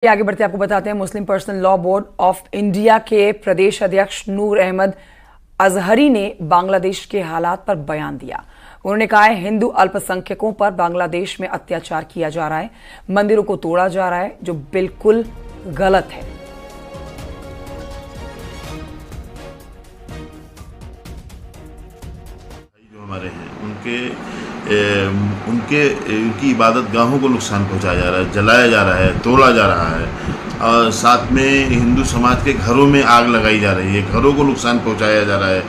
आगे बढ़ते आपको बताते हैं Muslim personal law board of India के प्रदेश अध्यक्ष नूर अहमद अजहरी ने बांग्लादेश के हालात पर बयान दिया। उन्होंने कहा है हिंदू अल्पसंख्यकों पर बांग्लादेश में अत्याचार किया जा रहा है, मंदिरों को तोड़ा जा रहा है, जो बिल्कुल गलत है। जो हमारे हैं उनकी इबादत गाहों को नुकसान पहुंचाया जा रहा है, जलाया जा रहा है, तोड़ा जा रहा है और साथ में हिंदू समाज के घरों में आग लगाई जा रही है, घरों को नुकसान पहुंचाया जा रहा है।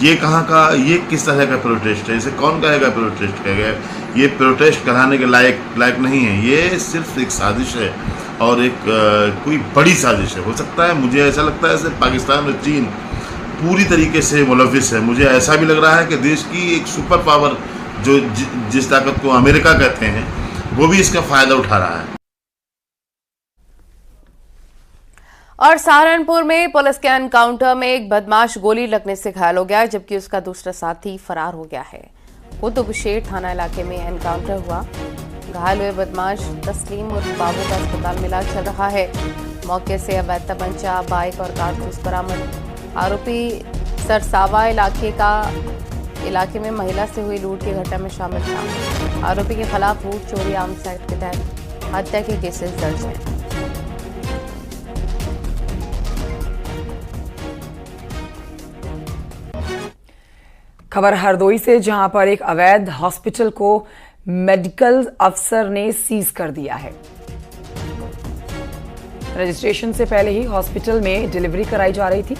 ये कहाँ का, ये किस तरह का प्रोटेस्ट है? इसे कौन कहेगा प्रोटेस्ट कहेगा? ये प्रोटेस्ट कराने के लायक नहीं है। ये सिर्फ एक साजिश है और एक कोई बड़ी साजिश है। हो सकता है, मुझे ऐसा लगता है जैसे पाकिस्तान और चीन पूरी तरीके से मुलविस है। मुझे ऐसा भी लग रहा है कि देश की एक सुपर पावर जो जिस ताकत को अमेरिका कहते हैं, वो भी इसका फायदा उठा रहा है। और सहारनपुर में पुलिस के एनकाउंटर में एक बदमाश गोली लगने से घायल हो गया, जबकि उसका दूसरा साथी फरार हो गया है। कुतुबशेर थाना इलाके में एनकाउंटर हुआ। घायल हुए बदमाश तस्लीम उर्फ बाबू का अस्पताल में इलाज चल रहा है। मौके से अवैध तमंचा, बाइक और कारतूस बरामद। आरोपी सरसावा इलाके में महिला से हुई लूट की घटना में शामिल था। आरोपी के खिलाफ लूट, चोरी, आर्म्स एक्ट के तहत हत्या के केसेस दर्ज हैं। खबर हरदोई से, जहां पर एक अवैध हॉस्पिटल को मेडिकल अफसर ने सीज कर दिया है। रजिस्ट्रेशन से पहले ही हॉस्पिटल में डिलीवरी कराई जा रही थी।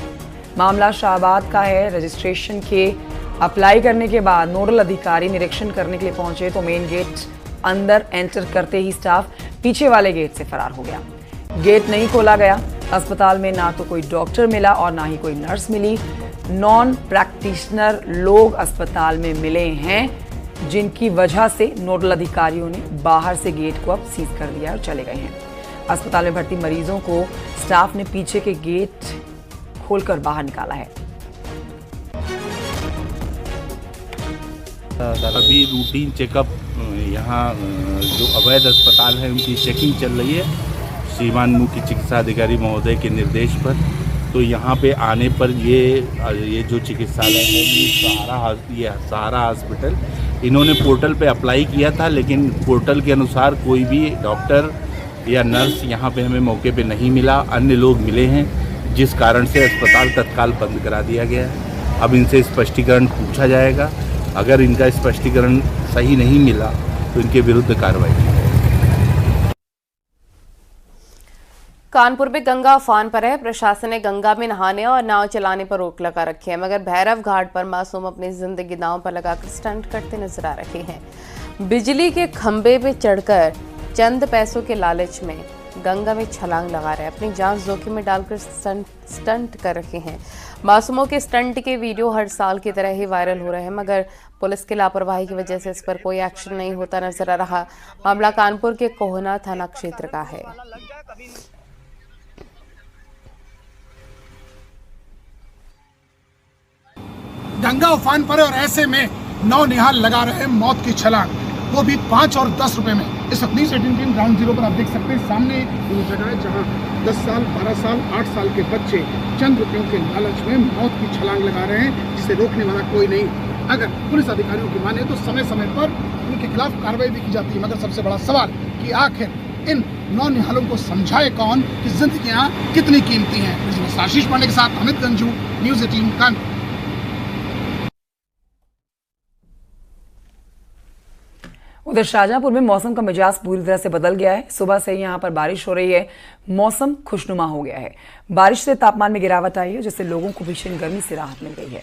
मामला शाहबाद का है। रजिस्ट्रेशन के अप्लाई करने के बाद नोडल अधिकारी निरीक्षण करने के लिए पहुंचे तो मेन गेट अंदर एंटर करते ही स्टाफ पीछे वाले गेट से फरार हो गया। गेट नहीं खोला गया। अस्पताल में ना तो कोई डॉक्टर मिला और ना ही कोई नर्स मिली। नॉन प्रैक्टिशनर लोग अस्पताल में मिले हैं, जिनकी वजह से नोडल अधिकारियों ने बाहर से गेट को अब सीज कर दिया और चले गए हैं। अस्पताल में भर्ती मरीजों को स्टाफ ने पीछे के गेट खोलकर बाहर निकाला है। अभी रूटीन चेकअप यहाँ जो अवैध अस्पताल है उनकी चेकिंग चल रही है श्रीमान मुख्य चिकित्सा अधिकारी महोदय के निर्देश पर। तो यहाँ पे आने पर ये जो चिकित्सालय है ये सहारा हॉस्पिटल, इन्होंने पोर्टल पे अप्लाई किया था, लेकिन पोर्टल के अनुसार कोई भी डॉक्टर या नर्स यहाँ पे हमें मौके पे नहीं मिला। अन्य लोग मिले हैं, जिस कारण से अस्पताल तत्काल बंद करा दिया गया है। अब इनसे स्पष्टीकरण पूछा जाएगा। अगर इनका स्पष्टीकरण सही नहीं मिला तो इनके विरुद्ध कार्रवाई की जाएगी। कानपुर में गंगा उफान पर है। प्रशासन ने गंगा में नहाने और नाव चलाने पर रोक लगा रखी है, मगर भैरव घाट पर मासूम अपनी जिंदगी दांव पर लगाकर स्टंट करते नजर आ रहे हैं। बिजली के खंभे पे चढ़कर चंद पैसों के लालच में गंगा में छलांग लगा रहे हैं, अपनी जान जोखिम में डालकर स्टंट कर रहे हैं। मासूमों के स्टंट के वीडियो हर साल की तरह ही वायरल हो रहे हैं, मगर पुलिस की लापरवाही की वजह से इस पर कोई एक्शन नहीं होता नजर आ रहा। मामला कानपुर के कोहना थाना क्षेत्र का है। गंगा उफान पर है और ऐसे में नौनिहाल लगा रहे हैं मौत की छलांग, वो भी 5 और 10 रुपए में। इस वक्त न्यूज़ 18 टीम ग्राउंड जीरो पर आप देख सकते हैं, सामने वो जगह है जहां 10 साल, 12 साल, 8 साल के बच्चे चंद रुपयों के लालच में मौत की छलांग लगा रहे हैं, जिसे रोकने वाला कोई नहीं। अगर पुलिस अधिकारियों की माने तो समय समय पर उनके खिलाफ कार्रवाई भी की जाती है, मगर सबसे बड़ा सवाल कि आखिर इन नौनिहालों को समझाए कौन कि जिंदगियां कितनी कीमती हैं। आशीष पांडे के साथ अमित गंजू, न्यूज़ 18 कानपुर। उधर शाहजहांपुर में मौसम का मिजाज पूरी तरह से बदल गया है। सुबह से ही यहां पर बारिश हो रही है। मौसम खुशनुमा हो गया है। बारिश से तापमान में गिरावट आई है, जिससे लोगों को भीषण गर्मी से राहत मिल गई है।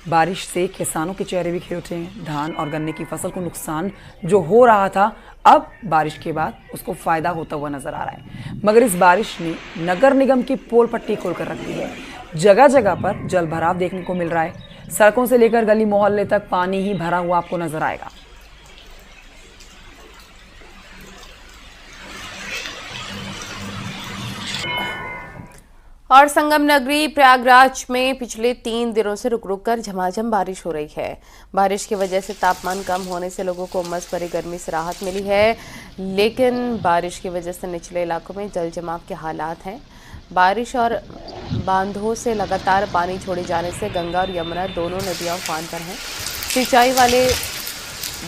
बारिश से किसानों के चेहरे भी खिल उठे हैं। धान और गन्ने की फसल को नुकसान जो हो रहा था, अब बारिश के बाद उसको फायदा होता हुआ नजर आ रहा है। मगर इस बारिश ने नगर निगम की पोल पट्टी खोलकर रख दी है। जगह जगह पर जल भराव देखने को मिल रहा है। सड़कों से लेकर गली मोहल्ले तक पानी ही भरा हुआ आपको नजर आएगा। और संगम नगरी प्रयागराज में पिछले 3 दिनों से रुक रुक कर झमाझम बारिश हो रही है। बारिश की वजह से तापमान कम होने से लोगों को उमस भरी गर्मी से राहत मिली है, लेकिन बारिश की वजह से निचले इलाकों में जल जमाव के हालात हैं। बारिश और बांधों से लगातार पानी छोड़े जाने से गंगा और यमुना दोनों नदियां उफान पर हैं। सिंचाई वाले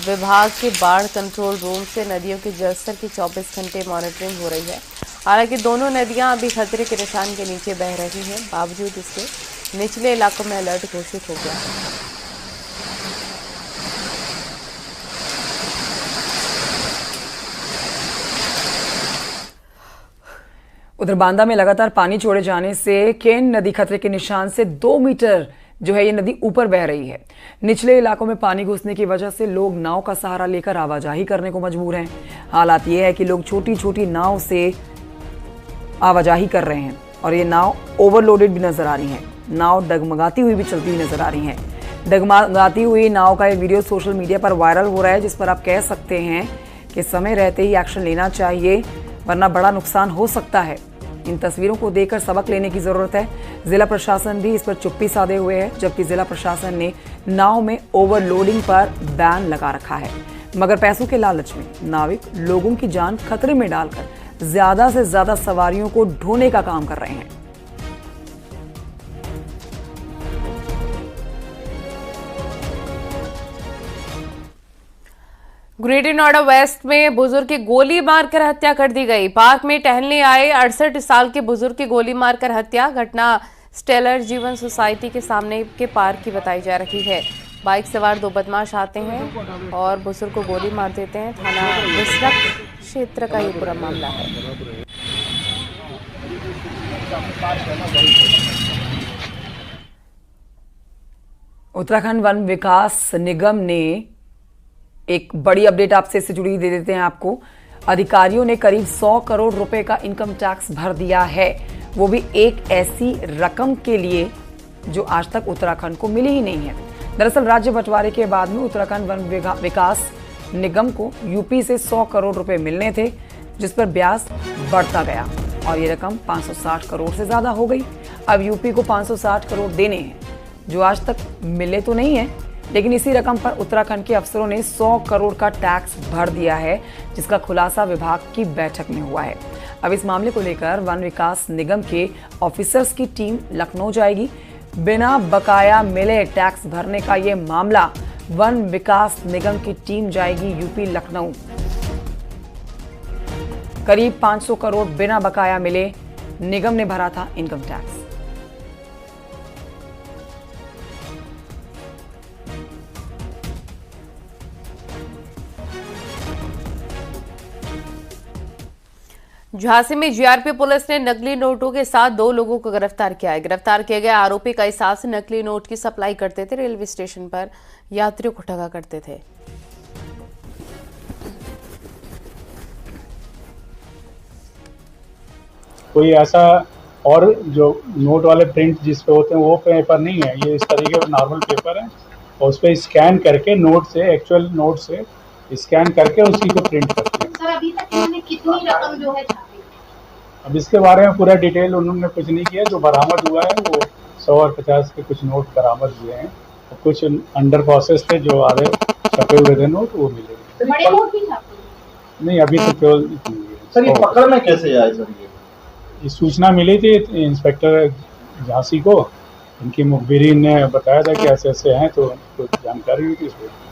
विभाग के बाढ़ कंट्रोल रूम से नदियों के जलस्तर की 24 घंटे मॉनिटरिंग हो रही है। हालांकि दोनों नदियां अभी खतरे के निशान के नीचे बह रही हैं, बावजूद इसके निचले इलाकों में अलर्ट घोषित हो गया है। उधर बांदा में लगातार पानी छोड़े जाने से केन नदी खतरे के निशान से 2 मीटर जो है ये नदी ऊपर बह रही है। निचले इलाकों में पानी घुसने की वजह से लोग नाव का सहारा लेकर आवाजाही करने को मजबूर हैं। हालात ये है कि लोग छोटी छोटी नाव से आवाजाही कर रहे हैं और ये नाव ओवरलोडेड भी नजर आ रही हैं। नाव डगमगाती हुई भी चलती हुई नजर आ रही हैं। डगमगाती हुई नाव का ये वीडियो सोशल मीडिया पर वायरल हो रहा है, जिस पर आप कह सकते हैं कि समय रहते ही एक्शन लेना चाहिए, वरना बड़ा नुकसान हो सकता है। इन तस्वीरों को देखकर सबक लेने की जरूरत है। जिला प्रशासन भी इस पर चुप्पी साधे हुए है, जबकि जिला प्रशासन ने नाव में ओवरलोडिंग पर बैन लगा रखा है। मगर पैसों के लालच में नाविक लोगों की जान खतरे में डालकर ज्यादा से ज्यादा सवारियों को ढोने का काम कर रहे हैं। ग्रेटर नोएडा वेस्ट में बुजुर्ग की गोली मारकर हत्या कर दी गई। पार्क में टहलने आए 68 साल के बुजुर्ग की गोली मारकर हत्या। घटना स्टेलर जीवन सोसाइटी के सामने के पार्क की बताई जा रही है। बाइक सवार 2 बदमाश आते हैं और बुजुर्ग को गोली मार देते हैं। थाना विसरक क्षेत्र का ये पूरा मामला है। उत्तराखंड वन विकास निगम ने एक बड़ी अपडेट आपसे इससे जुड़ी दे देते हैं आपको। अधिकारियों ने करीब 100 करोड़ रुपए का इनकम टैक्स भर दिया है, वो भी एक ऐसी रकम के लिए जो आज तक उत्तराखंड को मिली ही नहीं है। दरअसल राज्य बंटवारे के बाद में उत्तराखंड वन विकास निगम को यूपी से 100 करोड़ रुपए मिलने थे, जिस पर ब्याज बढ़ता गया और ये रकम 560 करोड़ से ज्यादा हो गई। अब यूपी को 560 करोड़ देने हैं, जो आज तक मिले तो नहीं है, लेकिन इसी रकम पर उत्तराखंड के अफसरों ने 100 करोड़ का टैक्स भर दिया है, जिसका खुलासा विभाग की बैठक में हुआ है। अब इस मामले को लेकर वन विकास निगम के ऑफिसर्स की टीम लखनऊ जाएगी। बिना बकाया मिले टैक्स भरने का ये मामला वन विकास निगम की टीम जाएगी यूपी लखनऊ। करीब 500 करोड़ बिना बकाया मिले निगम ने भरा था इनकम टैक्स। झांसी में जीआरपी पुलिस ने नकली नोटों के साथ 2 लोगों को गिरफ्तार किया है। गिरफ्तार किए गए आरोपी कई साल से नकली नोट की सप्लाई करते थे, रेलवे स्टेशन पर यात्रियों को ठगा करते थे। कोई ऐसा और जो नोट वाले प्रिंट जिस पे होते हैं वो पेपर नहीं है, ये इस तरीके का नॉर्मल पेपर है और उस पर स्कैन करके नोट से, एक्चुअल नोट से स्कैन करके उसी को प्रिंट करते हैं। सर अभी तक इन्होंने कितनी रकम जो है छापी? अब इसके बारे में पूरा डिटेल उन्होंने कुछ नहीं किया। जो बरामद हुआ है वो 100 और 50 के कुछ नोट बरामद हुए हैं और कुछ अंडर प्रोसेस थे, जो आधे छपे हुए थे नोट वो मिले। बड़े नोट भी छापे? नहीं, अभी तो केवल सर ये पकड़ में कैसे आए सर? ये सूचना मिली थी इंस्पेक्टर झांसी को, इनकी मुखबिरी ने बताया था कि ऐसे ऐसे हैं, तो कुछ जानकारी हुई थी इस पर।